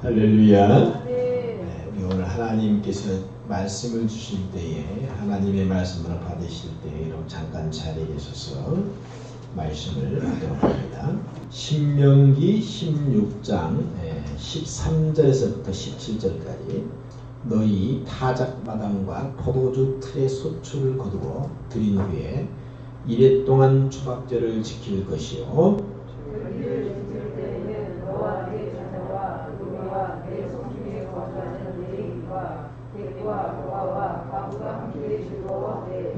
할렐루야. 우리 오늘 하나님께서 말씀을 주실 때에 하나님의 말씀을 받으실 때에 여러분 잠깐 자리에 계셔서 말씀을 하도록 합니다. 신명기 16장 13절에서부터 17절까지 너희 타작마당과 포도주 틀의 소출을 거두어 들인 후에 이레 동안 초박절을 지킬 것이요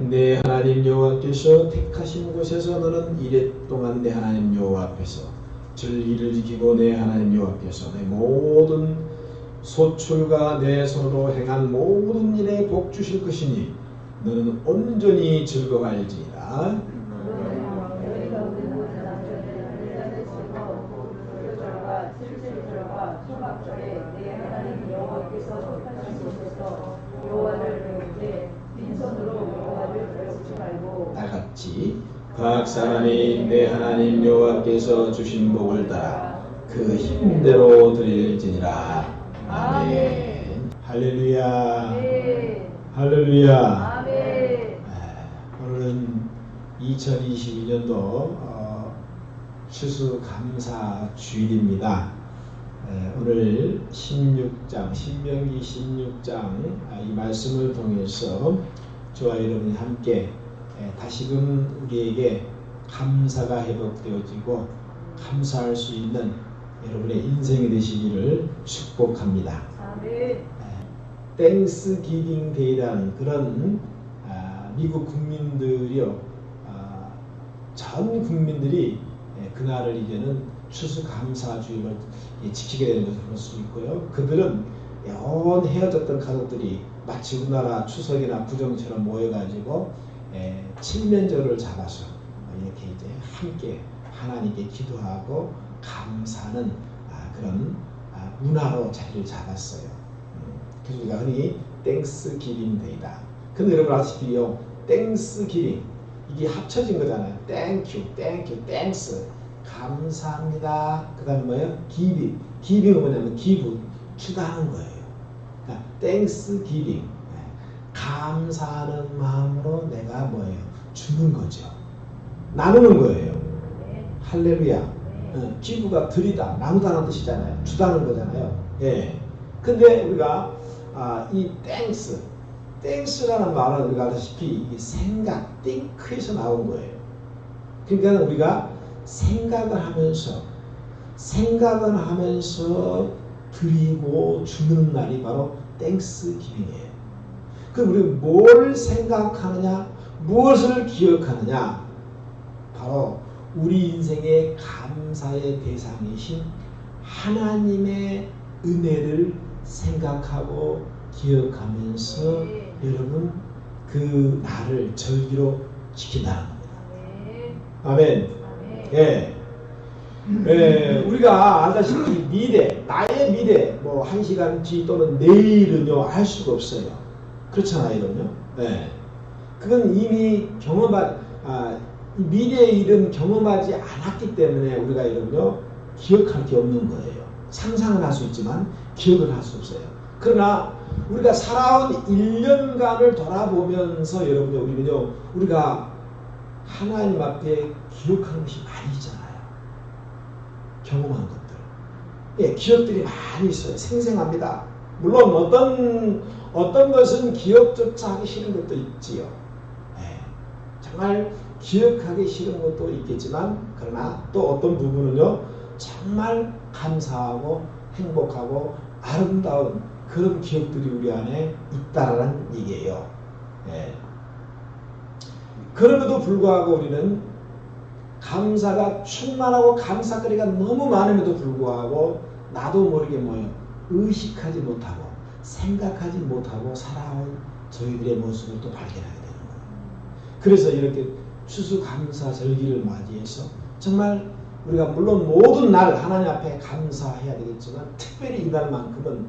내 하나님 여호와께서 택하신 곳에서 너는 이레 동안 내 하나님 여호와 앞에서 진리를 지키고 내 하나님 여호와께서 내 모든 소출과 내 손으로 행한 모든 일에 복 주실 것이니 너는 온전히 즐거워할지니라. 다같이 각 사람이 내 하나님 여호와께서 주신 복을 따라 그 힘대로 드릴지니라. 아멘. 할렐루야. 할렐루야. 오늘은 2022년도 추수감사 주일입니다. 오늘 16장, 신명기 16장 이 말씀을 통해서 저와 여러분이 함께 다시금 우리에게 감사가 회복되어지고 감사할 수 있는 여러분의 인생이 되시기를 축복합니다. 땡스 기빙 데이라는 그런 미국 국민들이요, 전 국민들이 그날을 이제는 추수감사주일을 지키게 되는 것을 볼 수 있고요. 그들은 영원 헤어졌던 가족들이 마치 우리나라 추석이나 구정처럼 모여가지고 칠면조를 잡아서 이렇게 이제 함께 하나님께 기도하고 감사하는 그런 문화로 자리를 잡았어요. 그래서 우리가 흔히 땡스 기빙 데이다. 근데 여러분 아시기요, 땡스 기빙 이게 합쳐진 거잖아요. 땡큐, 땡큐, 땡스 감사합니다. 그 다음에 뭐예요? 기빙. 기빙은 뭐냐면 기부, 주다하는 거예요. 그러니까 땡스 기빙, 감사하는 마음으로 내가 뭐예요? 주는 거죠. 나누는 거예요. 할렐루야. 기부가 드리다, 나누다는 뜻이잖아요. 주다는 거잖아요. 예. 근데 우리가 이 땡스라는 말은 우리가 알다시피 이 생각, think에서 나온 거예요. 그러니까 우리가 생각을 하면서 드리고 주는 날이 바로 땡스 기빙이에요. 그럼 우리 뭘 생각하느냐, 무엇을 기억하느냐, 바로 우리 인생의 감사의 대상이신 하나님의 은혜를 생각하고 기억하면서 여러분 그 날을 절기로 지킨다는 겁니다. 아멘. 예. 우리가 알다시피 나의 미래, 뭐 1시간 뒤 또는 내일은요 알 수가 없어요. 그렇잖아요, 여러분요. 예. 그건 이미 미래의 일은 경험하지 않았기 때문에 우리가 여러분요 기억할 게 없는 거예요. 상상은 할 수 있지만 기억을 할 수 없어요. 그러나 우리가 살아온 1년간을 돌아보면서 여러분요 우리가 하나님 앞에 기억하는 것이 많이 있잖아요. 경험한 것들. 예, 기억들이 많이 있어요. 생생합니다. 물론 어떤 것은 기억조차 하기 싫은 것도 있지요. 예, 정말 기억하기 싫은 것도 있겠지만 그러나 또 어떤 부분은요 정말 감사하고 행복하고 아름다운 그런 기억들이 우리 안에 있다라는 얘기예요. 예. 그럼에도 불구하고 우리는 감사가 충만하고 감사거리가 너무 많음에도 불구하고 나도 모르게 의식하지 못하고 생각하지 못하고 살아온 저희들의 모습을 또 발견하게 되는 거예요. 그래서 이렇게 추수감사절기를 맞이해서 정말 우리가 물론 모든 날 하나님 앞에 감사해야 되겠지만 특별히 이날만큼은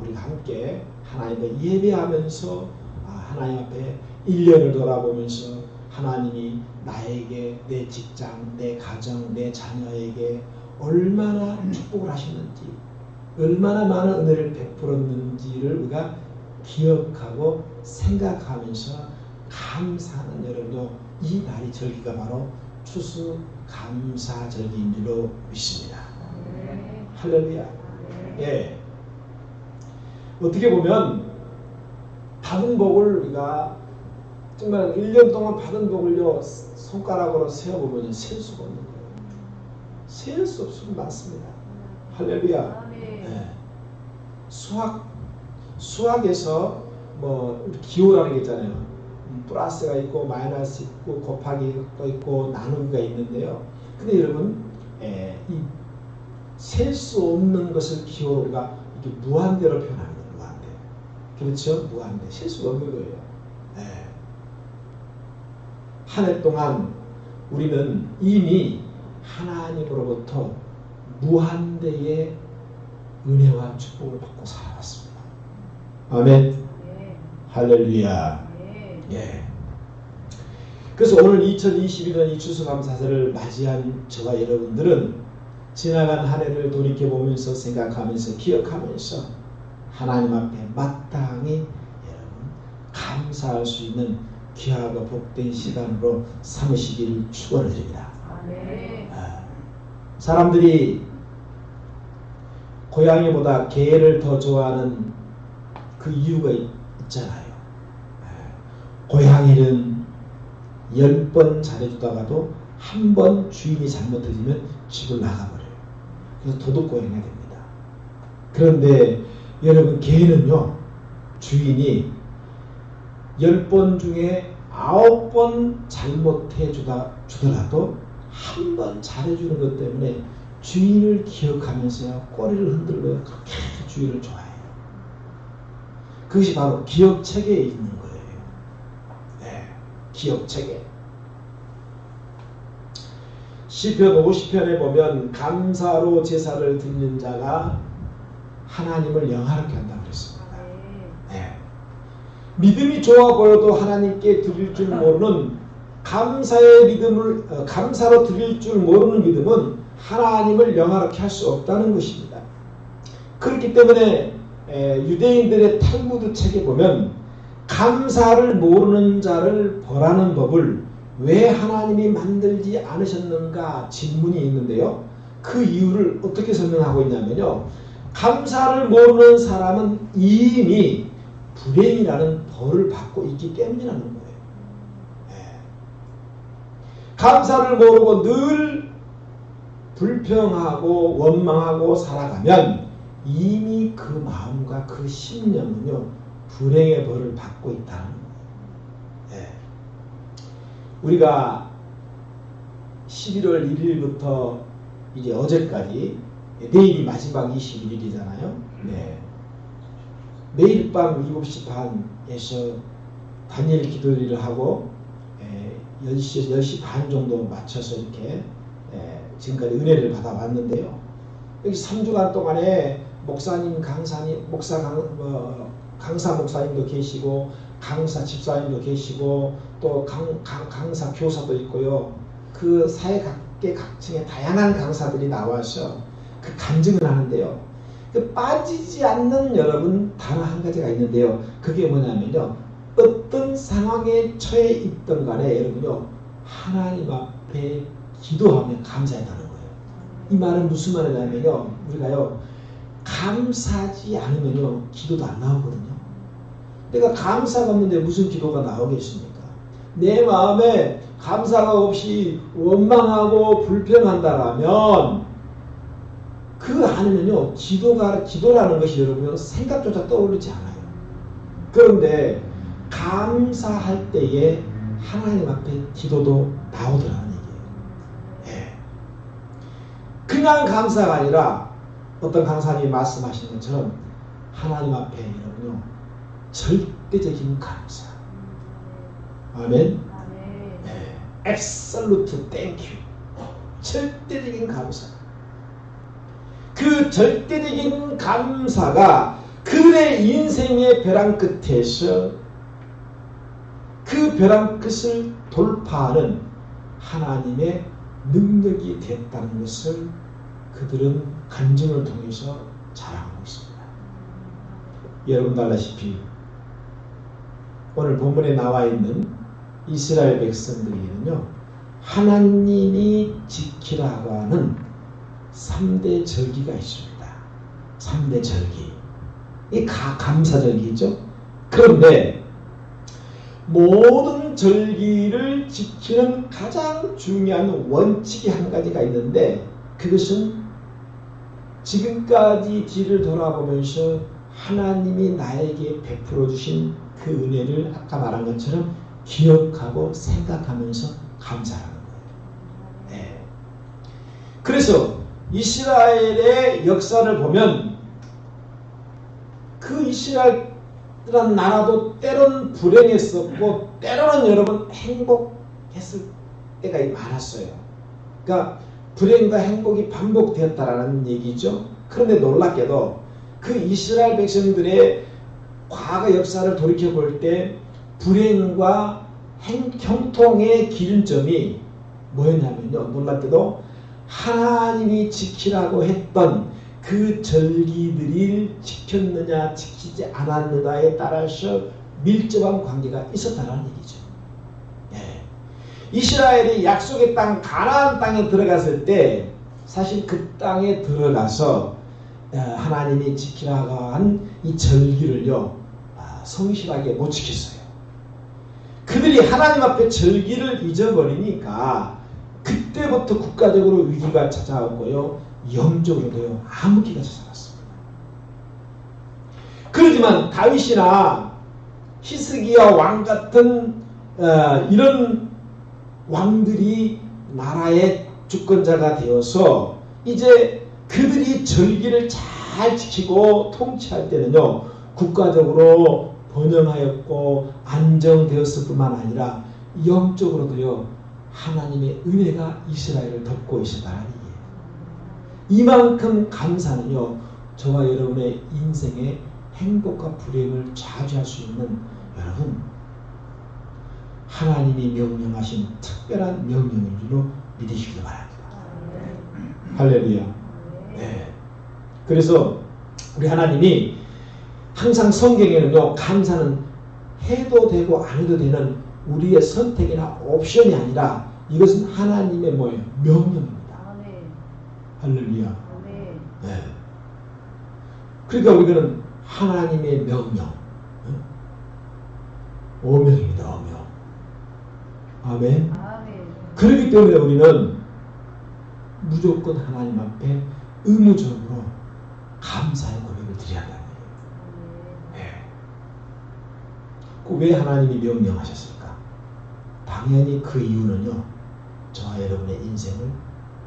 우리가 함께 하나님을 예배하면서 하나님 앞에 1년을 돌아보면서 하나님이 나에게, 내 직장, 내 가정, 내 자녀에게 얼마나 축복을 하셨는지 얼마나 많은 은혜를 베풀었는지를 우리가 기억하고 생각하면서 감사하는 여러분도 이 날이 절기가 바로 추수감사절기인 줄로 믿습니다. 할렐루야. 예. 어떻게 보면 받은 복을 우리가 정말 1년 동안 받은 복을요 손가락으로 세어보면 셀 수가 없는 거예요. 셀 수 없으면 많습니다. 할렐루야. 예. 수학에서 뭐 기호라는 게 있잖아요. 플러스가 있고 마이너스 있고 곱하기가 있고 나누기가 있는데요. 근데 여러분 이 셀 수 없는 것을 기호로 우리가 이렇게 무한대로 표현합니다. 무한대. 그렇죠? 무한대. 셀 수가 없는 거예요. 한 해 동안 우리는 이미 하나님으로부터 무한대의 은혜와 축복을 받고 살아왔습니다. 아멘. 네. 할렐루야. 네. 예. 그래서 오늘 2021년 이 추수감사절을 맞이한 저와 여러분들은 지나간 한 해를 돌이켜보면서 생각하면서 기억하면서 하나님 앞에 마땅히 여러분 감사할 수 있는 귀하고 복된 시간으로 삼으시기를 축원드립니다. 네. 사람들이 고양이보다 개를 더 좋아하는 그 이유가 있잖아요. 고양이는 10번 잘해주다가도 한 번 주인이 잘못해주면 집을 나가버려요. 그래서 도둑고양이가 됩니다. 그런데 여러분 개는요 주인이 10번 중에 9번 잘못해주더라도 한 번 잘해주는 것 때문에 주인을 기억하면서 꼬리를 흔들고 그렇게 주인을 좋아해요. 그것이 바로 기억체계에 있는 거예요. 네, 기억체계. 시편 50편에 보면 감사로 제사를 드리는 자가 하나님을 영화롭게 한다고 그랬습니다. 네. 믿음이 좋아 보여도 하나님께 드릴 줄 모르는 감사의 믿음을 감사로 드릴 줄 모르는 믿음은 하나님을 영화롭게 할 수 없다는 것입니다. 그렇기 때문에 유대인들의 탈무드 책에 보면 감사를 모르는 자를 벌하는 법을 왜 하나님이 만들지 않으셨는가 질문이 있는데요. 그 이유를 어떻게 설명하고 있냐면요. 감사를 모르는 사람은 이미 불행이라는 벌을 받고 있기 때문이라는 거예요. 감사를 모르고 늘 불평하고 원망하고 살아가면 이미 그 마음과 그 심령은요 불행의 벌을 받고 있다는 거예요. 우리가 11월 1일부터 이제 어제까지 내일이 마지막 21일이잖아요. 네. 매일 밤 7시 반에서 단일 기도를 하고 10시 반 정도 맞춰서 이렇게 지금까지 은혜를 받아왔는데요. 여기 3주간 동안에 목사님, 강사님, 강사 목사님도 계시고 강사 집사님도 계시고 또 강사 교사도 있고요. 그 사회 각계각층의 다양한 강사들이 나와서 그 간증을 하는데요. 그 빠지지 않는 여러분 단어 한 가지가 있는데요. 그게 뭐냐면요. 어떤 상황에 처해 있던 간에 여러분요. 하나님 앞에 기도하며 감사했다는 거예요. 이 말은 무슨 말이냐면요. 우리가요. 감사하지 않으면요. 기도도 안 나오거든요. 내가 감사가 없는데 무슨 기도가 나오겠습니까? 내 마음에 감사가 없이 원망하고 불평한다라면 그 안에는요. 기도라는 것이 여러분 생각조차 떠오르지 않아요. 그런데 감사할 때에 하나님 앞에 기도도 나오더라는 얘기예요. 그냥 감사가 아니라 어떤 강사님이 말씀하시는 것처럼 하나님 앞에 여러분요. 절대적인 감사. 아멘. Absolute thank you. 절대적인 감사. 그 절대적인 감사가 그들의 인생의 벼랑 끝에서 그 벼랑 끝을 돌파하는 하나님의 능력이 됐다는 것을 그들은 간증을 통해서 자랑하고 있습니다. 여러분도 알다시피 오늘 본문에 나와 있는 이스라엘 백성들에게는요, 하나님이 지키라고 하는 3대 절기가 있습니다. 3대 절기. 이 감사절기죠. 그런데 모든 절기를 지키는 가장 중요한 원칙이 한 가지가 있는데, 그것은 지금까지 뒤를 돌아보면서 하나님이 나에게 베풀어 주신 그 은혜를 아까 말한 것처럼 기억하고 생각하면서 감사하는 거예요. 네. 그래서 이스라엘의 역사를 보면 그 이스라엘이라는 나라도 때로는 불행했었고 때로는 여러분 행복했을 때가 많았어요. 그러니까 불행과 행복이 반복되었다라는 얘기죠. 그런데 놀랍게도 그 이스라엘 백성들의 과거 역사를 돌이켜볼 때 불행과 형통의 기준점이 뭐였냐면요, 놀랍게도 하나님이 지키라고 했던 그 절기들을 지켰느냐 지키지 않았느냐에 따라서 밀접한 관계가 있었다는 얘기죠. 네. 이스라엘이 약속의 땅 가나안 땅에 들어갔을 때 사실 그 땅에 들어가서 하나님이 지키라고 한 이 절기를요 성실하게 못 지켰어요. 그들이 하나님 앞에 절기를 잊어버리니까 그때부터 국가적으로 위기가 찾아왔고요, 영적으로도요 암흑기가 찾아왔습니다. 그렇지만 다윗이나 히스기야 왕 같은 이런 왕들이 나라의 주권자가 되어서 이제 그들이 절기를 잘 지키고 통치할 때는요 국가적으로 번영하였고 안정되었을 뿐만 아니라 영적으로도요 하나님의 은혜가 이스라엘을 덮고 있었다는 얘기예요. 이만큼 감사는요 저와 여러분의 인생의 행복과 불행을 좌지할 수 있는 여러분 하나님이 명령하신 특별한 명령인 줄로 믿으시기 바랍니다. 할렐루야. 네. 그래서 우리 하나님이 항상 성경에는요 감사는 해도 되고 안 해도 되는 우리의 선택이나 옵션이 아니라 이것은 하나님의 뭐예요? 명령입니다. 아멘. 할렐루야. 아멘. 네. 그러니까 우리는 하나님의 명령, 오명입니다. 오명. 아멘. 아멘. 그렇기 때문에 우리는 무조건 하나님 앞에 의무적으로 감사의 고백을 드려야 한다는 거예요. 네. 왜 하나님이 명령하셨을까? 당연히 그 이유는요 저와 여러분의 인생을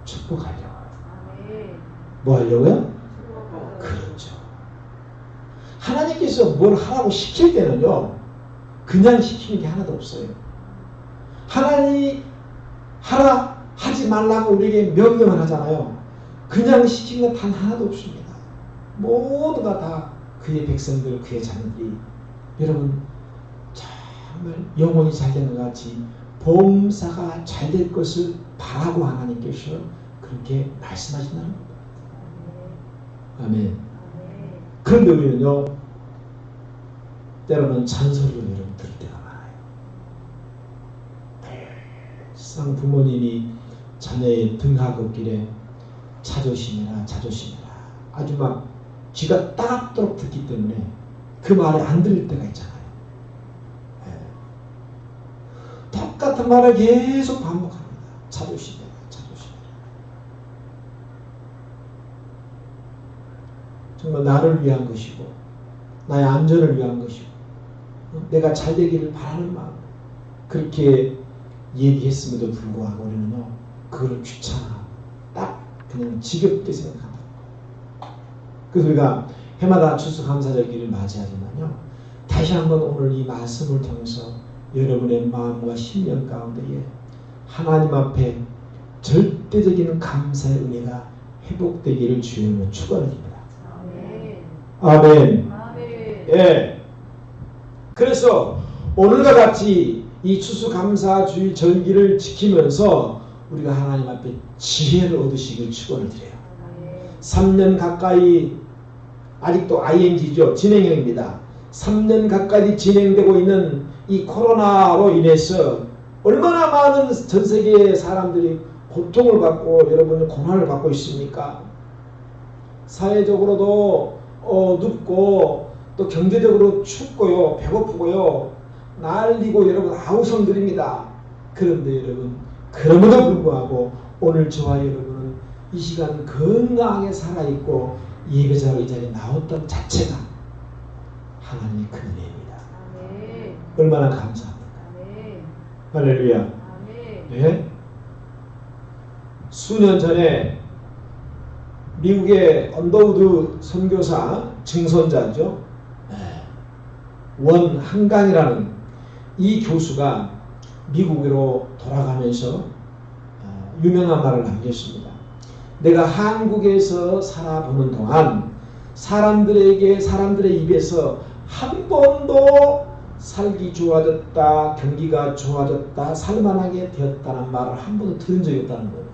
축복하려고요. 뭐 하려고요? 그렇죠. 하나님께서 뭘 하라고 시킬 때는요 그냥 시키는 게 하나도 없어요. 하나님이 하라 하지 말라고 우리에게 명령을 하잖아요. 그냥 시킨 건 단 하나도 없습니다. 모두가 다 그의 백성들, 그의 자녀들이 여러분 정말 영혼이 잘 되는 것 같이 범사가 잘 될 것을 바라고 하나님께서 그렇게 말씀하신다는 겁니다. 아멘. 그런데 우리는요 때로는 잔소리를 여러분 들을 때가 많아요. 항상 부모님이 자녀의 등하굣길에 자조심해라 자조심해라 아주 막 귀가 따갑도록 듣기 때문에 그 말에 안 들릴 때가 있잖아요. 네. 똑같은 말을 계속 반복합니다. 자조심해라 자조심해라. 정말 나를 위한 것이고 나의 안전을 위한 것이고 내가 잘 되기를 바라는 마음 그렇게 얘기했음에도 불구하고 우리는요 그걸 귀찮아 딱 그냥 지겹게 생각한다. 그래서 우리가 해마다 추수감사절기를 맞이하지만요 다시 한번 오늘 이 말씀을 통해서 여러분의 마음과 심령 가운데에 하나님 앞에 절대적인 감사의 은혜가 회복되기를 주님으로 축원드립니다. 아멘. 아멘. 예. 그래서 오늘과 같이 이 추수감사주의 절기를 지키면서 우리가 하나님 앞에 지혜를 얻으시길 축원을 드려요. 3년 가까이 아직도 ING죠. 진행형입니다. 3년 가까이 진행되고 있는 이 코로나로 인해서 얼마나 많은 전 세계의 사람들이 고통을 받고 여러분 고난을 받고 있습니까? 사회적으로도 눕고 또 경제적으로 춥고요. 배고프고요. 난리고 여러분 아우성들입니다. 그런데 여러분 그럼에도 불구하고 오늘 저와 여러분은 이 시간 건강하게 살아있고 예배자로 이 자리에 나왔던 자체가 하나님의 큰 은혜입니다. 아멘. 얼마나 감사합니까? 아멘. 할렐루야. 아멘. 네? 수년 전에 미국의 언더우드 선교사 증손자죠. 원 한강이라는 이 교수가 미국으로 돌아가면서 유명한 말을 남겼습니다. 내가 한국에서 살아보는 동안 사람들의 입에서 한 번도 살기 좋아졌다, 경기가 좋아졌다, 살만하게 되었다는 말을 한 번도 들은 적이 없다는 거예요.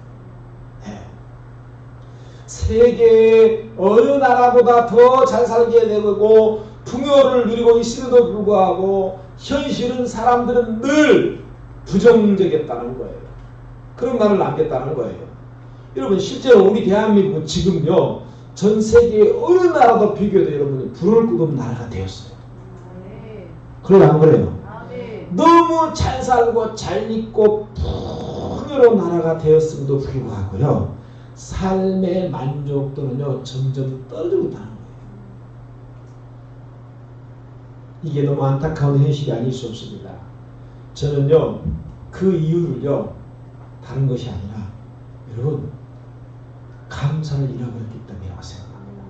세계 어느 나라보다 더 잘 살게 되고 풍요를 누리고 있음에도 불구하고 현실은 사람들은 늘 부정적이었다는 거예요. 그런 말을 남겼다는 거예요. 여러분 실제로 우리 대한민국은 지금요 전 세계 어느 나라도 비교해도 여러분이 부러울 것 없는 나라가 되었어요. 그래요 안 그래요? 너무 잘 살고 잘 입고 풍요로운 나라가 되었음에도 불구하고요 삶의 만족도는요 점점 떨어지고 있다는 거예요. 이게 너무 안타까운 현실이 아닐 수 없습니다. 저는요 그 이유를요 다른 것이 아니라 여러분 감사를 잃어버렸기 때문이라고 생각합니다.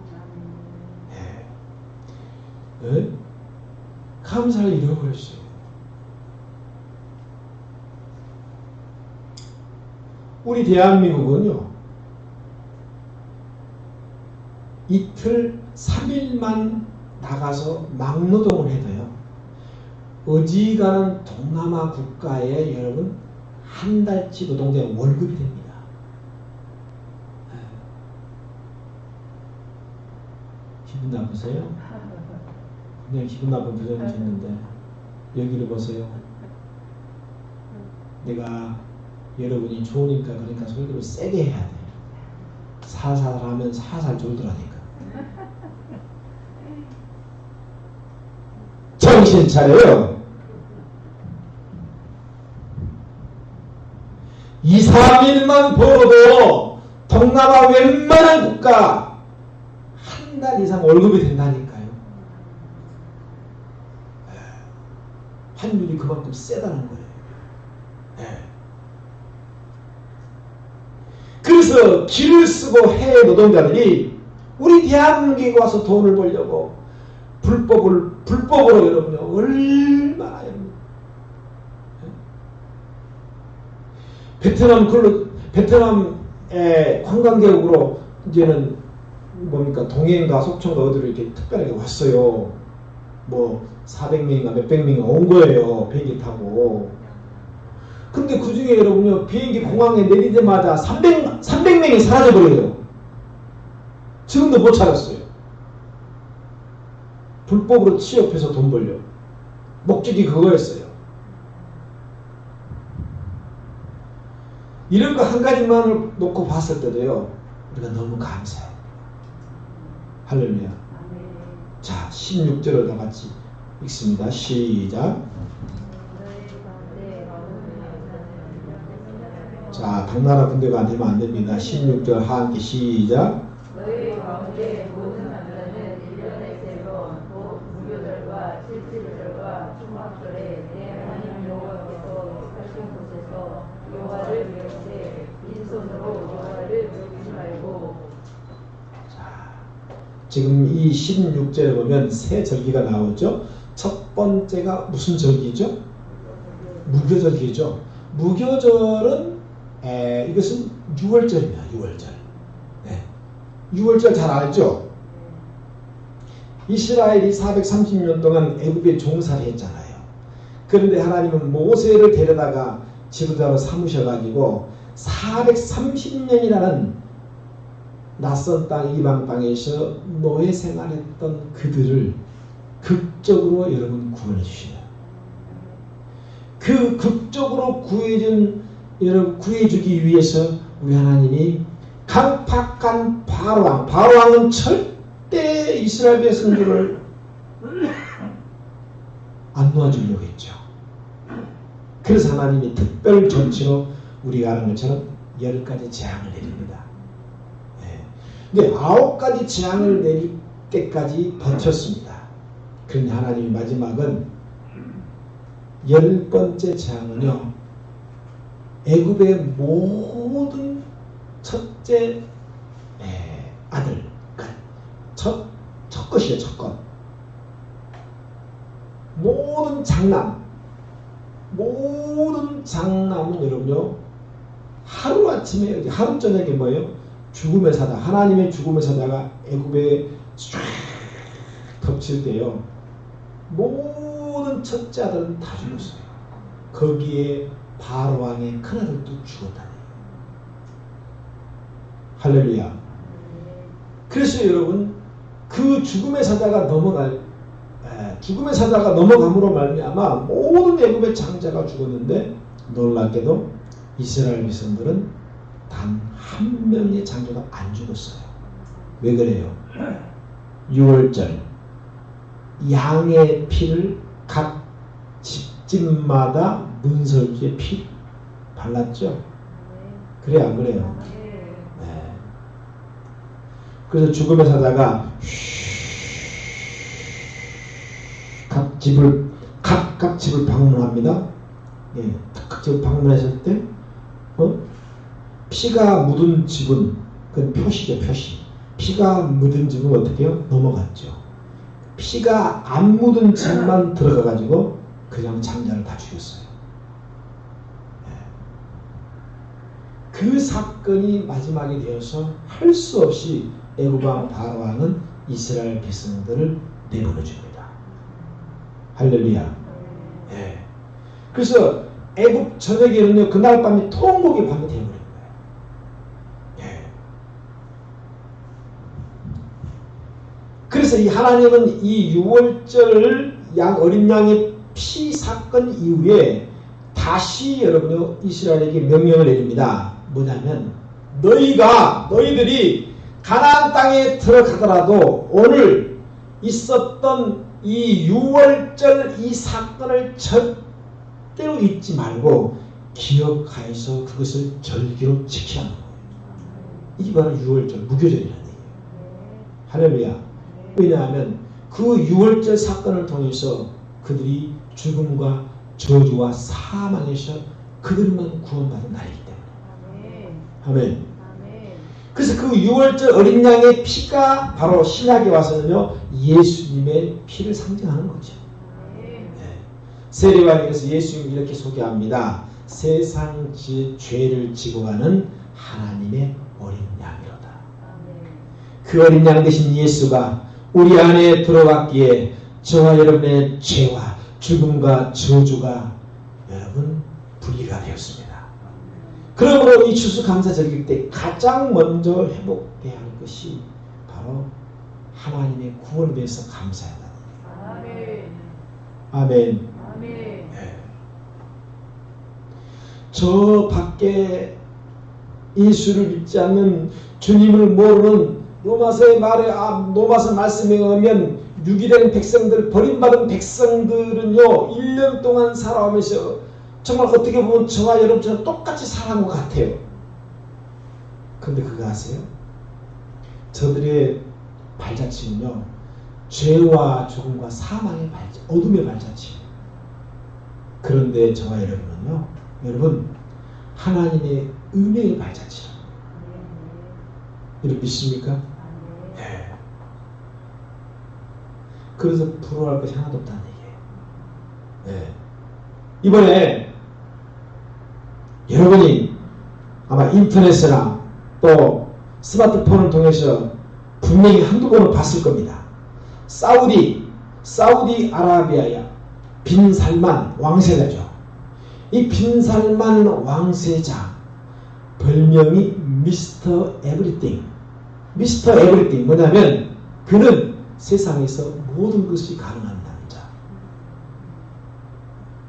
네. 감사를 잃어버렸어요. 우리 대한민국은요 이틀 3일만 나가서 막노동을 해도요 어지간한 동남아 국가에 여러분 한 달치 노동자의 월급이 됩니다. 기분 나쁘세요? 그냥 기분 나쁜 표정을 짓는데 여기를 보세요. 내가 여러분이 좋으니까 그러니까 설교를 세게 해야 돼요. 살살 하면 살살 졸더라니까. 정신 차려요. 2, 3일만 벌어도 동남아 웬만한 국가 한 달 이상 월급이 된다니까요. 환율이 그만큼 세다는 거예요. 그래서 길을 쓰고 해외 노동자들이 우리 대한민국에 와서 돈을 벌려고 불법으로 여러분요 얼마나 여러분 베트남의 관광객으로 이제는 뭡니까 동해인가 속초인가 어디로 이렇게 특별하게 왔어요. 뭐 400명인가 몇백 명이 온 거예요. 비행기 타고. 근데 그 중에 여러분요 비행기 공항에 내리자마자 300명이 사라져버려요. 지금도 못 찾았어요. 불법으로 취업해서 돈 벌려. 목적이 그거였어요. 이런 거 한 가지만 놓고 봤을 때도요 우리가 너무 감사해요. 할렐루야. 자 16절을 다 같이 읽습니다. 시작. 자 당나라 군대가 되면 안 됩니다. 16절 하한기 시작. 너희 가운데 모든 남자는 1년에 세 번 곧 무교절과 칠칠절과 초막절에 내 하나님 여호와께서 하신 곳에서 여호와를 위하되 빈손으로 여호와를 외우지 말고. 자 지금 이 16절에 보면 세 절기가 나오죠. 첫 번째가 무슨 절기죠? 무교절기죠. 무교절은 이것은 6월절입니다. 6월절. 네. 6월절 잘 알죠? 이스라엘이 430년 동안 애굽에 종살이 했잖아요. 그런데 하나님은 모세를 데려다가 지도자로 삼으셔가지고 430년이라는 낯선 땅 이방 땅에서 노예 생활했던 그들을 극적으로 여러분 구원해 주시다. 그 극적으로 구해주기 위해서 우리 하나님이 강팍한 바로왕은 절대 이스라엘 백성들을 안 놓아주려고 했죠. 그래서 하나님이 특별 조치로 우리가 아는 것처럼 10가지 재앙을 내립니다. 근데 9가지 재앙을 내릴 때까지 버텼습니다. 그런데 하나님이 마지막은 10번째 재앙은요, 애굽의 모든 첫째 아들, 첫 것이에요. 첫 것. 모든 장남은 여러분요, 하루아침에, 하루 저녁에 뭐예요? 죽음의 사자, 하나님의 죽음의 사자가 애굽에 쫙 덮칠 때요, 모든 첫째 아들은 다 죽었어요. 거기에 바로왕의 큰아들도 죽었다니. 할렐루야. 그래서 여러분, 그 죽음의 사자가 넘어감으로 말미암아 모든 애굽의 장자가 죽었는데, 놀랍게도 이스라엘 백성들은 단 한 명의 장자도 안 죽었어요. 왜 그래요? 6월절 양의 피를 각 집집마다 문설주에 피 발랐죠? 그래요, 안 그래요? 네. 그래서 죽음의 사자가 각 집을 방문합니다. 예, 각 집을 방문했을 때 피가 묻은 집은, 그건 표시죠, 표시. 피가 묻은 집은 어떻게 해요? 넘어갔죠. 피가 안 묻은 집만 들어가가지고 그냥 장자를 다 죽였어요. 그 사건이 마지막이 되어서 할 수 없이 애굽왕 바로왕은 이스라엘 백성들을 내보내줍니다. 할렐루야. 예. 그래서 애굽 전역에는요, 그날 밤이 통곡의 밤이 되어버린 거예요. 그래서 이 하나님은 이 6월절 어린 양의 피 사건 이후에 다시 여러분요, 이스라엘에게 명령을 내립니다. 뭐냐면, 너희들이 가나안 땅에 들어가더라도 오늘 있었던 이 6월절 이 사건을 절대로 잊지 말고 기억하여서 그것을 절기로 지키라는 거예요. 이게 바로 6월절 무교절이라는 얘기예요. 할렐루야. 왜냐하면 그 6월절 사건을 통해서 그들이 죽음과 저주와 사망에서 그들만 구원받은 날이기 때문에. 아멘. 그래서 그 6월절 어린 양의 피가 바로 신약에 와서는요, 예수님의 피를 상징하는 거죠. 네. 세례요한에서 예수님을 이렇게 소개합니다. 세상 죄를 지고 가는 하나님의 어린 양이로다. 그 어린 양 되신 예수가 우리 안에 들어갔기에 저와 여러분의 죄와 죽음과 저주가 여러분 분리가 되었습니다. 그러므로 이 추수감사절일 때 가장 먼저 회복돼야 할 것이 바로 하나님의 구원에 대해서 감사하다. 아멘. 아멘. 네. 저 밖에 예수를 믿지 않는, 주님을 모르는 로마서 말씀에 의하면 유기된 백성들, 버림받은 백성들은요, 1년 동안 살아오면서 정말 어떻게 보면 저와 여러분처럼 똑같이 살아온 것 같아요. 근데 그거 아세요? 저들의 발자취는요, 죄와 죽음과 사망의 어둠의 발자취예요. 그런데 저와 여러분은요, 여러분 하나님의 은혜의 발자취예요. 이렇게 믿습니까? 네. 그래서 부러워할 것이 하나도 없다는 얘기예요. 네. 이번에 여러분이 아마 인터넷이나 또 스마트폰을 통해서 분명히 한두 번은 봤을 겁니다. 사우디아라비아야 빈 살만 왕세자죠. 이 빈 살만 왕세자 별명이 미스터 에브리띵, 미스터 에브리띵 뭐냐면 그는 세상에서 모든 것이 가능한 남자.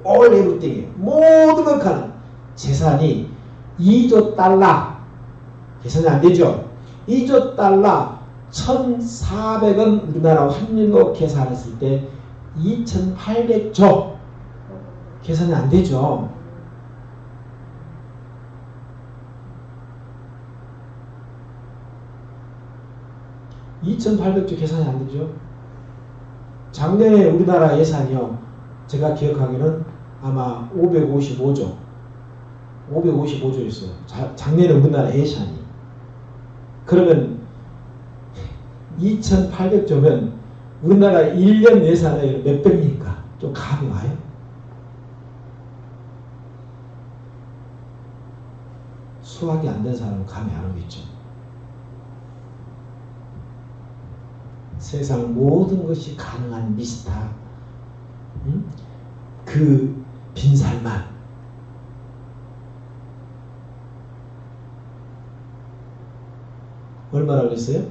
all everything이에요. 모든 것 가능. 재산이 2조 달러 계산이 안 되죠. 2조 달러 1,400원 우리나라 환율로 계산했을 때 2,800조 계산이 안 되죠. (2,800조) 계산이 안 되죠. 작년에 우리나라 예산이요. 제가 기억하기로는 아마 555조였어요. 작년에 우리나라 예산이. 그러면 2,800조면 우리나라 1년 예산의 몇 배입니까? 좀 감이 와요? 수학이 안 된 사람은 감이 안 오겠죠. 세상 모든 것이 가능한 미스터 그 빈살만 얼마라고 했어요?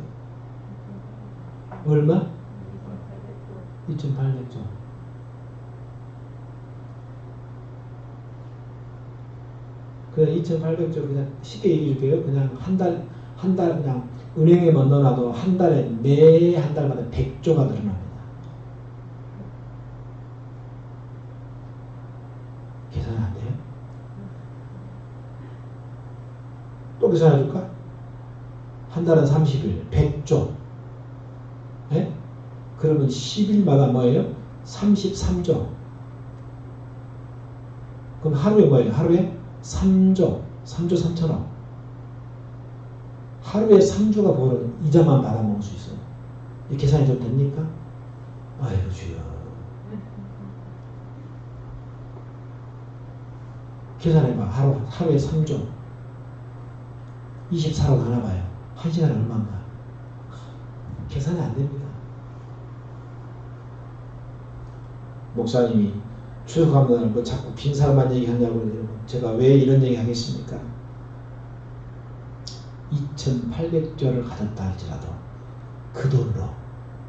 얼마? 2,800조. 그냥 2,800조 그냥 쉽게 얘기해 줄게요. 그냥 한 달 그냥 은행에만 넣어놔도 한 달에 매 한 달마다 100조가 늘어납니다. 계산 안 돼요? 또 계산해 줄까? 한 달은 30일, 100조. 네? 그러면 10일마다 뭐예요? 33조. 그럼 하루에 뭐예요? 하루에 3조 3천억. 하루에 3조가 버는 이자만 받아먹을 수 있어요. 이 계산이 좀 됩니까? 아이고 주여. 계산해봐. 하루에 3조. 24로 나눠봐요. 1시간에 얼마인가? 계산이 안 됩니다. 목사님이 추석하면 뭐 자꾸 빈사람만 얘기하냐고 그러더라고요. 제가 왜 이런 얘기 하겠습니까? 2,800조를 가졌다 할지라도 그 돈으로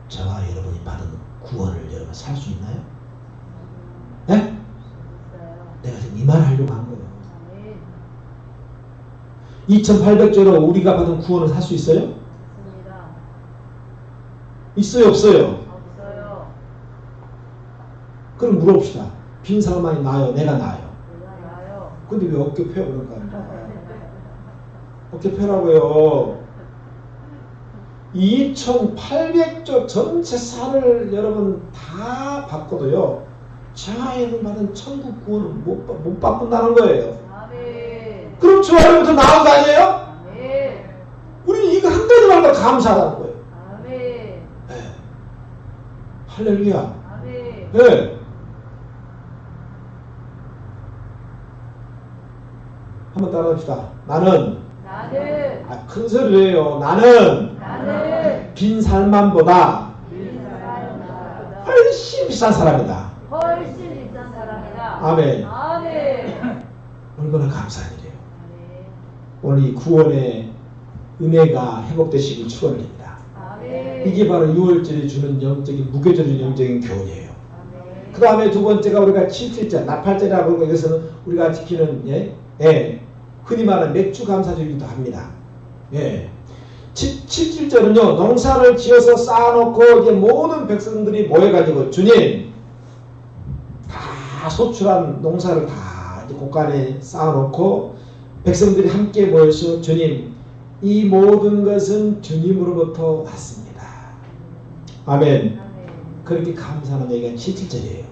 저와 여러분이 받은 구원을 여러분 살 수 있나요? 네? 내가 지금 이 말 하려고 한 거예요. 2,800조로 우리가 받은 구원을 살 수 있어요? 있어요, 없어요? 없어요. 그럼 물어봅시다. 빈 사람만이 나아요? 내가 나아요? 나요. 근데 왜 어깨 펴? 그럴까? 어깨 펴라고요. 2,800조 전체 산을 여러분 다 바꿔도요. 저하에는 받은 천국 구원을 못 바꾼다는 거예요. 아멘. 그럼 저하에부터 나온 거 아니에요? 아멘. 우리는 이거 한 가지만 더 감사하다는 거예요. 아멘. 네. 할렐루야. 아멘. 네. 한번 따라합시다. 나는 큰 소리로 해요. 나는 빈 살만보다 훨씬 비싼 사람이다. 훨씬 비싼 사람이다. 아멘. 아멘. 얼마나 감사한 일이에요. 오늘 이 구원의 은혜가 회복되시길 축원드립니다. 아멘. 이게 바로 6월절이 주는 영적인 무교절인 영적인 교훈이에요. 아멘. 그 다음에 두 번째가 우리가 7일절 나팔절이라고 하고 이것은 우리가 지키는 흔히 말하는 맥주 감사주기도 합니다. 7일절은요 농사를 지어서 쌓아놓고 이제 모든 백성들이 모여가지고 주님 다 소출한 농사를 다 이제 곳간에 쌓아놓고 백성들이 함께 모여서 주님 이 모든 것은 주님으로부터 왔습니다. 아멘. 그렇게 감사하는 얘기가 7일절이에요.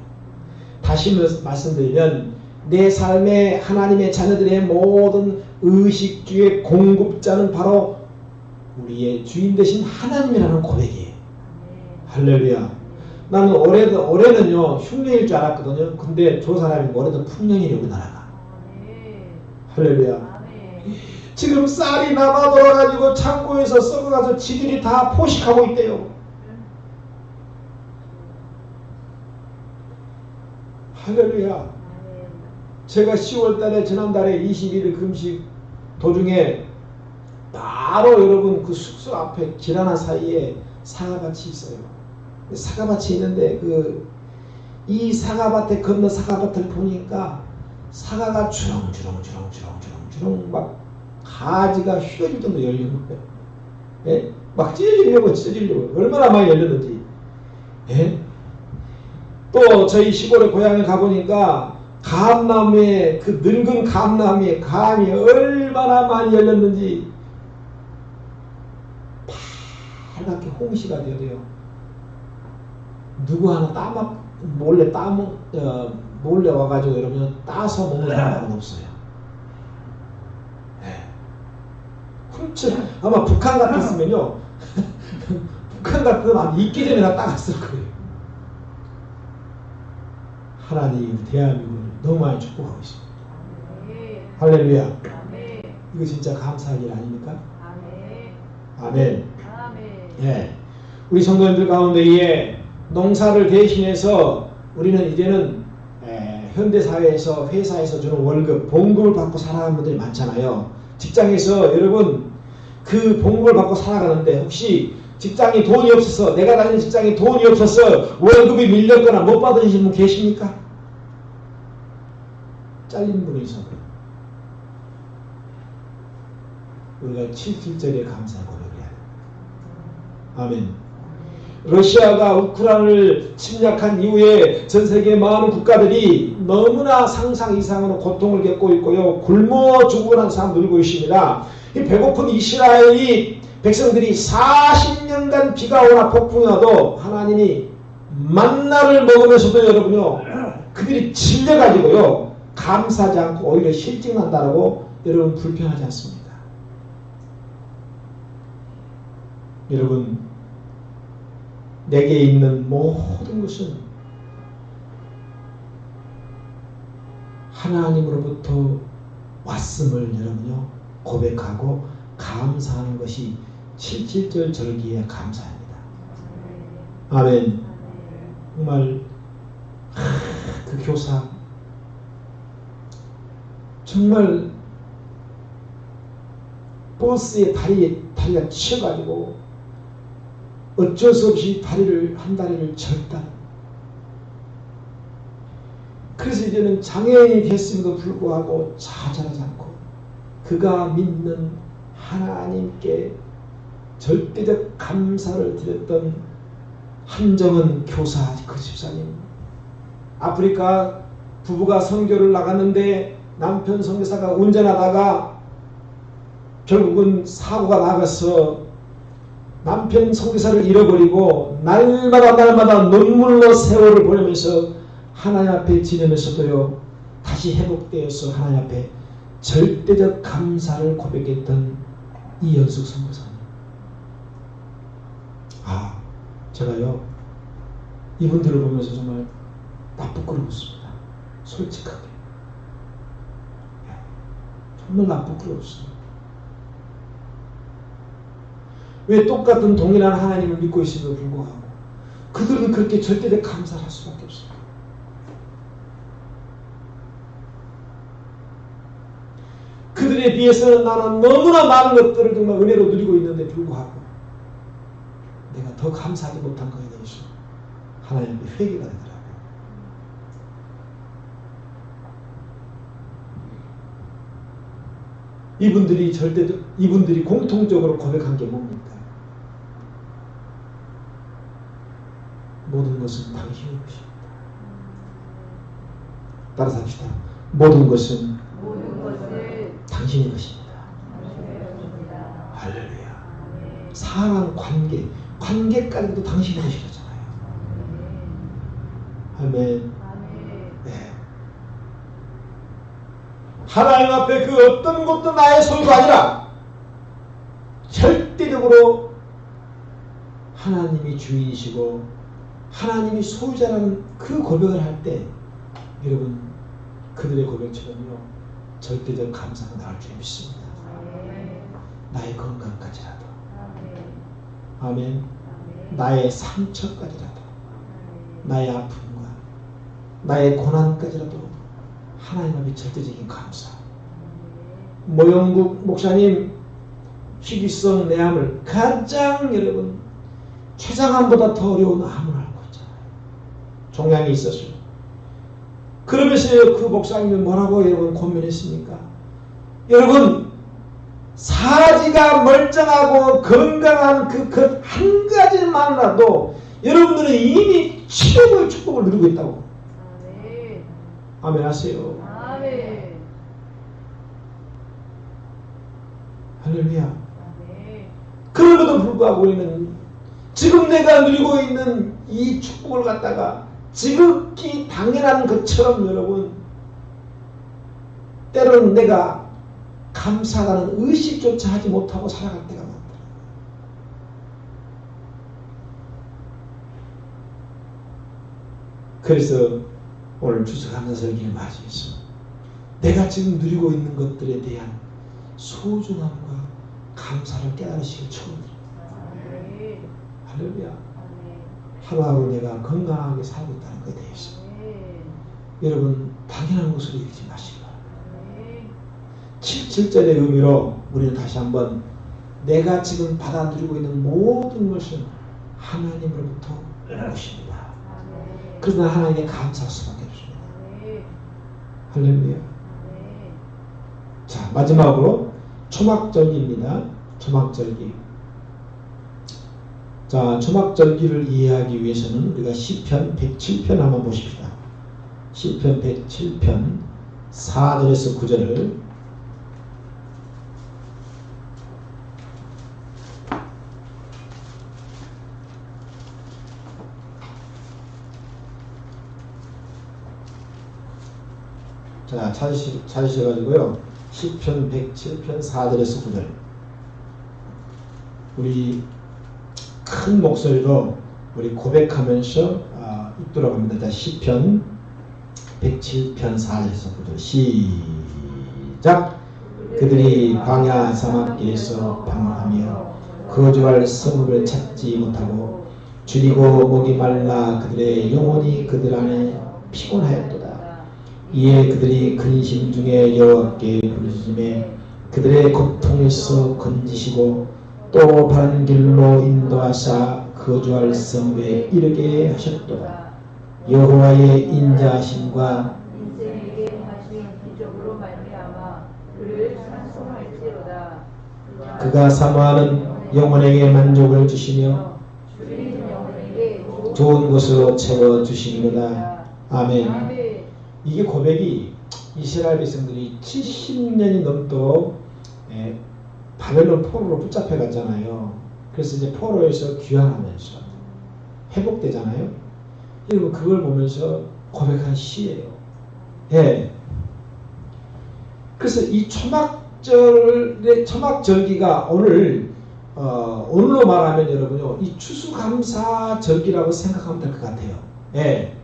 다시 말씀드리면 내 삶에 하나님의 자녀들의 모든 의식주의 공급자는 바로 우리의 주인 되신 하나님이라는 고백이에요. 할렐루야. 나는 올해는요 흉년일 줄 알았거든요. 근데 저 사람이 올해도 풍년이래요 우리나라가. 할렐루야. 지금 쌀이 남아 돌아가지고 창고에서 썩어가서 지들이 다 포식하고 있대요. 할렐루야. 제가 10월달에 지난달에 21일 금식 도중에 다 바로 여러분 그 숙소 앞에 길 하나 사이에 사과밭이 있어요. 사과밭이 있는데 이 사과밭에 건너 사과밭을 보니까 사과가 주렁주렁 막 가지가 휘어질 정도 열리는 거예요. 예? 막 찢어지려고 얼마나 많이 열렸는지. 예? 또 저희 시골에 고향에 가보니까 감나무에 그 늙은 감나무에 감이 얼마나 많이 열렸는지 빨갛게 홍시가 되어요. 누구 하나 몰래 와가지고 여러분 따서 먹는 사람은 없어요. 네. 훔쳐 아마 북한 같았으면요. 북한 같으면 익기 전에 다 따갔을 거예요. 하나님 대한민국을 너무 많이 축복하고 있습니다. 할렐루야. 이거 진짜 감사할 일 아닙니까? 아멘. 예. 우리 성도님들 가운데에 농사를 대신해서 우리는 이제는 현대사회에서 회사에서 주는 월급, 봉급을 받고 살아가는 분들이 많잖아요. 직장에서 여러분 그 봉급을 받고 살아가는데 혹시 직장이 돈이 없어서 내가 다니는 직장이 돈이 없어서 월급이 밀렸거나 못 받으신 분 계십니까? 잘린 분이 있어요. 우리가 7절에 감사 고백해야 돼요. 아멘. 러시아가 우크라이나를 침략한 이후에 전 세계 많은 국가들이 너무나 상상 이상으로 고통을 겪고 있고요. 굶어 죽어가는 사람 늘고 있습니다. 이 배고픈 이스라엘이 백성들이 40년간 비가 오나 폭풍이 와도 하나님이 만나를 먹으면서도 여러분요. 그들이 질려가지고요. 감사하지 않고 오히려 실증난다라고 여러분 불평하지 않습니다. 여러분 내게 있는 모든 것은 하나님으로부터 왔음을 여러분요 고백하고 감사하는 것이 77절 절기의 감사입니다. 아멘. 정말 그 교사 정말 버스에 다리가 치여가지고 어쩔 수 없이 한 다리를 절다. 그래서 이제는 장애인이 됐음에도 불구하고 좌절하지 않고 그가 믿는 하나님께 절대적 감사를 드렸던 한정은 교사 그 집사님. 아프리카 부부가 선교를 나갔는데 남편 선교사가 운전하다가 결국은 사고가 나가서 남편 선교사를 잃어버리고 날마다 눈물로 세월을 보내면서 하나님 앞에 지내면서도요 다시 회복되어서 하나님 앞에 절대적 감사를 고백했던 이연숙 선교사님. 제가요 이분들을 보면서 정말 부끄러웠습니다. 솔직하게 정말 부끄러웠어요. 왜 똑같은 동일한 하나님을 믿고 있음에도 불구하고 그들은 그렇게 절대적 감사를 할 수밖에 없어요. 그들에 비해서는 나는 너무나 많은 것들을 정말 은혜로 누리고 있는데 불구하고 내가 더 감사하지 못한 것에 대해서 하나님 앞에 회개가 되더라고요. 이분들이 공통적으로 고백한 게 뭡니까? 모든 것은 당신의 것입니다. 따라서 합시다. 모든 것은 당신의 것입니다. 할렐루야. 사랑, 관계까지도 당신의 것이잖아요. 아멘. 네. 하나님 앞에 그 어떤 것도 나의 소유가 아니라 절대적으로 하나님이 주인이시고 하나님이 소유자라는 그 고백을 할 때 여러분 그들의 고백처럼요 절대적 감사가 나올 줄 믿습니다. 나의 건강까지라도 아멘. 나의 상처까지라도 나의 아픔과 나의 고난까지라도 하나님 앞에 절대적인 감사. 모영국 목사님 희귀성 내암을 가장 여러분 췌장암보다 더 어려운 암을 앓고 있잖아요. 종양이 있었어요. 그러면서 그 목사님이 뭐라고 여러분 고민했습니까? 여러분 사지가 멀쩡하고 건강한 그 한 가지만이라도 여러분들은 이미 최고의 축복을 누리고 있다고. 아멘. 아멘 하세요. 아멘. 할렐루야. 아멘. 그럼에도 불구하고 우리는 지금 내가 누리고 있는 이 축복을 갖다가 지극히 당연한 것처럼 여러분 때로는 내가 감사하다는 의식조차 하지 못하고 살아갈 때가 많더라. 그래서 오늘 추수감사절기를 맞이해서 내가 지금 누리고 있는 것들에 대한 소중함과 감사를 깨달으시길 축원드립니다. 아멘. 할렐루야. 아멘. 하루하루 내가 건강하게 살고 있다는 것에 대해서 아멘. 여러분 당연한 것으로 여기지 마시기 바랍니다. 아멘. 7절의 의미로 우리는 다시 한번 내가 지금 받아 누리고 있는 모든 것은 하나님으로부터 온 것입니다. 아멘. 그러나 하나님께 감사할 수밖에 없습니다. 아멘. 할렐루야. 아멘. 자, 마지막으로 초막절기입니다. 초막절기. 자, 초막절기를 이해하기 위해서는 우리가 시편 107편 한번 보십시다. 시편 107편 4절에서 9절을 자, 찾으셔가지고요. 시편 107편 4절에서 9절. 우리 큰 목소리로 우리 고백하면서 읽도록 합니다. 자, 시편 107편 4절에서 9절. 시작. 그들이 광야 사막길에서 방황하며 거주할 성읍을 찾지 못하고 줄이고 목이 말라 그들의 영혼이 그들 안에 피곤하였도다. 이에 그들이 근심 중에 여호와께 부르짖음에 그들의 고통에서 건지시고 또 바른 길로 인도하사 거주할 성읍에 이르게 하셨도다. 여호와의 인자하심과 인생에게 행하신 기적으로 말미암아 그를 찬송할지로다. 그가 사모하는 영혼에게 만족을 주시며 주인 영혼에게 좋은 곳으로 채워주시리로다. 아멘. 아멘. 이게 고백이 이스라엘 백성들이 70년이 넘도록 바벨론 포로로 붙잡혀 갔잖아요. 그래서 이제 포로에서 귀환하면서 회복되잖아요. 여러분 그걸 보면서 고백한 시예요. 예. 그래서 이 초막절기가 오늘로 말하면 여러분요, 이 추수감사절기라고 생각하면 될 것 같아요. 예.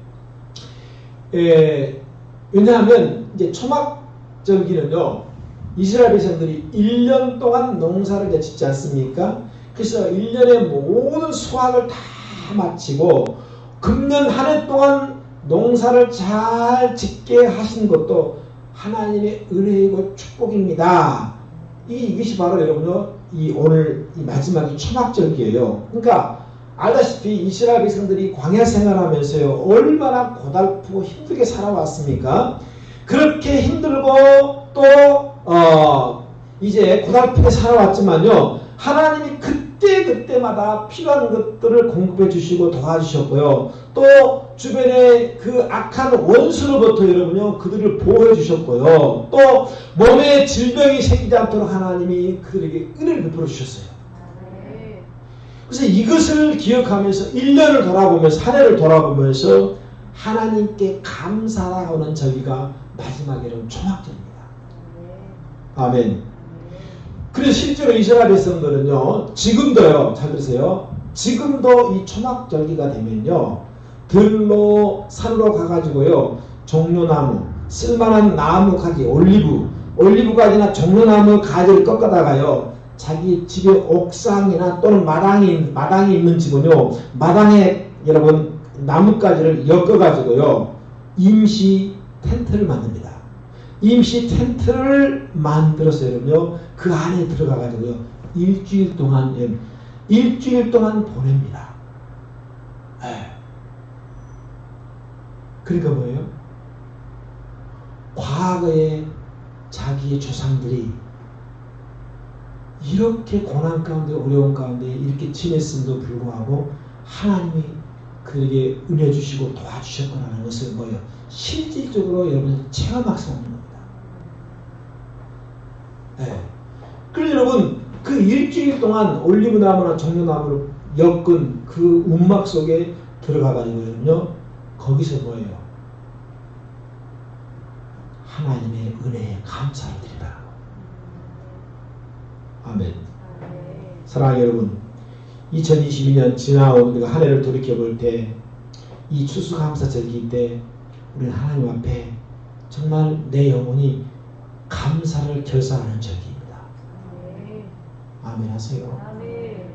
왜냐하면 이제 초막절기는요, 이스라엘 백성들이 1년 동안 농사를 이제 짓지 않습니까? 그래서 1년의 모든 수확을 다 마치고 금년 한 해 동안 농사를 잘 짓게 하신 것도 하나님의 은혜이고 축복입니다. 이것이 바로 여러분요, 오늘 이 마지막이 초막절기예요. 그러니까 알다시피 이스라엘 백성들이 광야 생활하면서요, 얼마나 고달프고 힘들게 살아왔습니까? 그렇게 힘들고 또 이제 고달프게 살아왔지만요, 하나님이 그때마다 필요한 것들을 공급해 주시고 도와주셨고요. 또 주변에 그 악한 원수로부터 여러분요, 그들을 보호해 주셨고요. 또 몸에 질병이 생기지 않도록 하나님이 그들에게 은혜를 베풀어 주셨어요. 그래서 이것을 기억하면서 1년을 돌아보면서, 한 해를 돌아보면서 하나님께 감사하는 절기가 마지막에는 초막절입니다. 아멘. 그래서 실제로 이스라엘 백성들은요, 지금도요, 잘 들으세요. 지금도 이 초막절기가 되면요, 들로 산으로 가가지고요, 종려나무, 쓸만한 나무 가지, 올리브 가지나 종려나무 가지를 꺾어다가요, 자기 집의 옥상이나 또는 마당이 있는 집은요, 마당에 여러분 나뭇가지를 엮어가지고요, 임시 텐트를 만듭니다. 임시 텐트를 만들어서 여러분요, 그 안에 들어가가지고요, 일주일 동안 보냅니다. 예. 그러니까 뭐예요? 과거에 자기의 조상들이 이렇게 고난 가운데 어려운 가운데 이렇게 지냈음에도 불구하고 하나님이 그에게 은혜 주시고 도와주셨구나라는 것을 뭐예요? 실질적으로 여러분 체험할 수 없는 겁니다. 네. 그래서 여러분 그 일주일 동안 올리브나무나 종려나무를 엮은 그 움막 속에 들어가가지고요, 거기서 뭐예요? 하나님의 은혜에 감사를 드리라. 아멘. 사랑하는 여러분, 2022년 지나온 우리가 한 해를 돌이켜볼 때 이 추수감사절기 때 우리는 하나님 앞에 정말 내 영혼이 감사를 결사하는 절기입니다. 아멘 하세요. 네.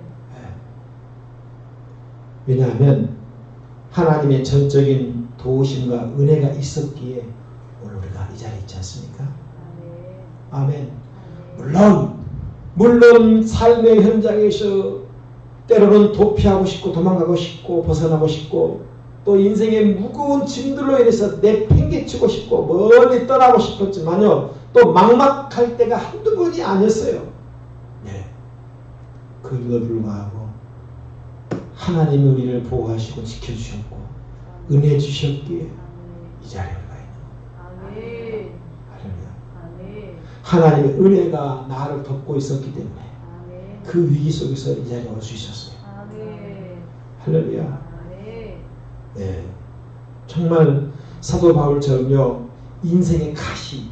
왜냐하면 하나님의 전적인 도우심과 은혜가 있었기에 오늘 우리가 이 자리에 있지 않습니까? 아멘. 물론 삶의 현장에서 때로는 도피하고 싶고 도망가고 싶고 벗어나고 싶고 또 인생의 무거운 짐들로 인해서 내팽개치고 싶고 멀리 떠나고 싶었지만요, 또 막막할 때가 한두 번이 아니었어요. 네. 그럼에도 불구하고 하나님이 우리를 보호하시고 지켜주셨고 은혜 주셨기에 이 자리에 가 있는 거예요. 할렐루야. 하나님의 은혜가 나를 덮고 있었기 때문에 그 위기 속에서 이 자리에 올 수 있었어요. 할렐루야. 네. 정말 사도 바울처럼요, 인생의 가시,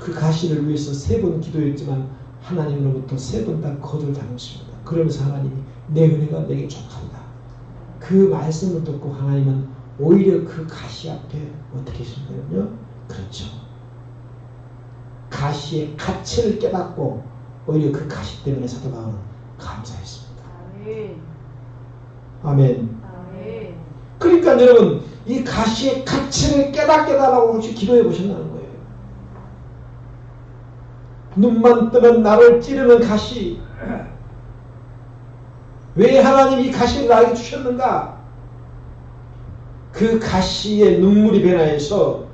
그 가시를 위해서 3번 기도했지만 하나님으로부터 3번 다 거절당했습니다. 그러면서 하나님이 내 은혜가 내게 족한다. 그 말씀을 듣고 하나님은 오히려 그 가시 앞에 어떻게 하시냐면요, 그렇죠, 가시의 가치를 깨닫고 오히려 그 가시 때문에 사도 바울은 감사했습니다. 아멘. 그러니까 여러분 이 가시의 가치를 깨닫게 달라고 혹시 기도해 보셨나는 거예요. 눈만 뜨면 나를 찌르는 가시, 왜 하나님이 이 가시를 나에게 주셨는가? 그 가시의 눈물이 변화해서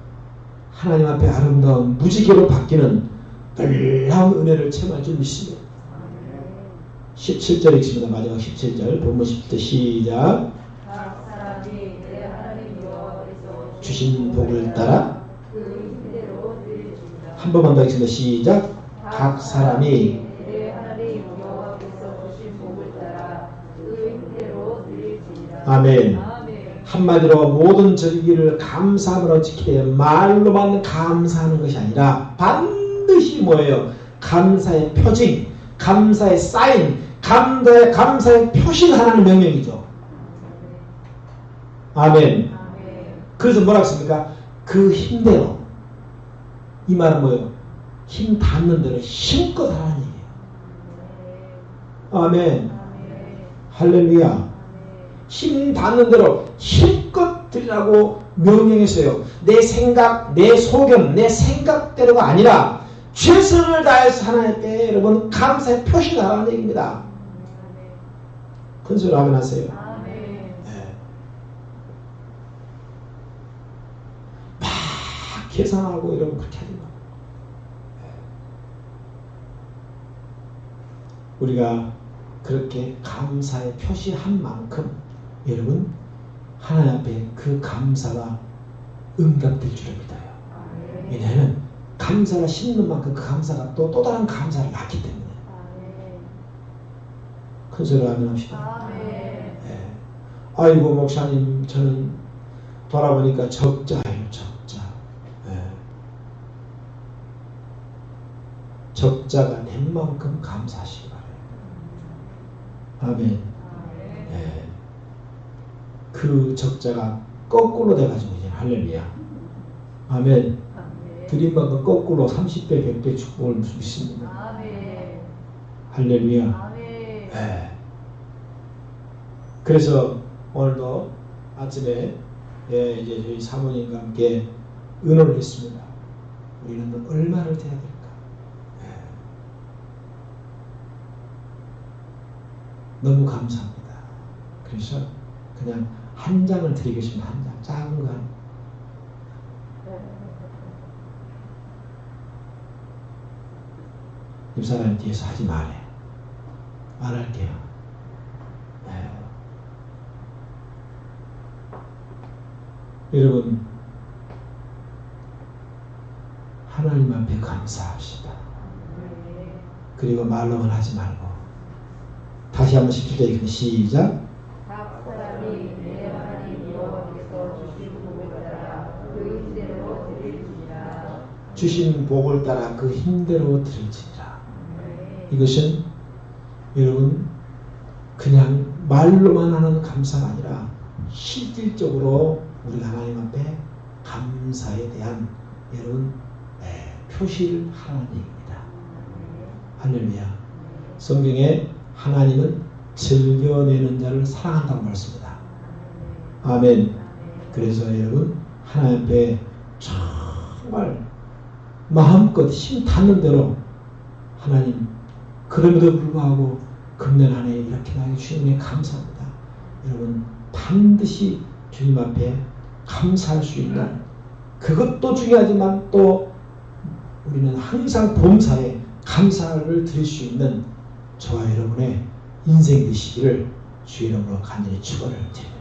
하나님 앞에 아름다운 무지개로 바뀌는 놀라운 은혜를 체험할 줄 믿습니다. 17절 읽습니다. 마지막 17절 본문 17절 시작. 각 사람이 내 하나님 여호와께서 주신 복을 따라 그 힘대로 드리리라. 한 번만 더 읽습니다. 시작. 각 사람이 내 하나님 여호와께서 주신 복을 따라 그 힘대로 드리리라. 아멘. 한마디로 모든 절기를 감사함으로 지키되 말로만 감사하는 것이 아니라 반드시 뭐예요? 감사의 표징, 감사의 사인, 감사의 표시하라는 명령이죠. 아멘. 그래서 뭐라고 했습니까? 그 힘대로. 이 말은 뭐예요? 힘 닿는 대로 힘껏 하라는 얘기예요. 아멘. 할렐루야. 힘 닿는 대로 힘껏 드리라고 명령했어요. 내 생각, 내 소견, 내 생각대로가 아니라 최선을 다해서 하나님께 여러분 감사의 표시를 하라는 얘기입니다. 큰 소리로 아멘 하세요. 네. 막 계산하고 이러면 그렇게 하지 마. 우리가 그렇게 감사의 표시한 만큼 여러분 하나님 앞에 그 감사가 응답될 줄 믿어요. 왜냐하면 감사가 심는 만큼 그 감사가 또 다른 감사를 낳기 때문에. 큰 소리로 아멘 합시다. 네. 아이고 목사님 저는 돌아보니까 적자예요. 적자. 네. 적자가 된 만큼 감사하시기 바라요. 아멘. 네. 그 적자가 거꾸로 돼가지고 이제 할렐루야. 아멘. 드린 만큼 거꾸로 30배 100배 축복을 믿습니다. 할렐루야. 네. 그래서 오늘도 아침에 이제 저희 사모님과 함께 의논을 했습니다. 우리는 얼마를 드려야 될까? 너무 감사합니다. 그래서 그냥 한 장을 드리겠습니다. 한 장, 작은 거 한. 집사람 뒤에서 하지 말래. 말할게요. 네. 여러분, 하나님 앞에 감사합시다. 그리고 말로만 하지 말고 다시 한번 17절 시작. 각 사람이 내 하나님 여호와께서 주신 복을 따라 그 힘대로 드릴지니라. 주신 복을 따라 그 힘대로 드릴지니라. 이것은 여러분 그냥 말로만 하는 감사가 아니라 실질적으로 우리가 하나님 앞에 감사에 대한 여러분 표시를 하는 얘기입니다. 할렐루야. 성경에 하나님은 즐겨내는 자를 사랑한다고 말씀합니다. 아멘. 그래서 여러분 하나님 앞에 정말 마음껏 힘 닿는 대로 하나님 그럼에도 불구하고 금년 한 해 이렇게 나에게 주신 은혜 감사합니다. 여러분 반드시 주님 앞에 감사할 수 있는 그것도 중요하지만 또 우리는 항상 범사에 감사를 드릴 수 있는 저와 여러분의 인생 되시기를 주의 이름으로 간절히 축원을 드립니다.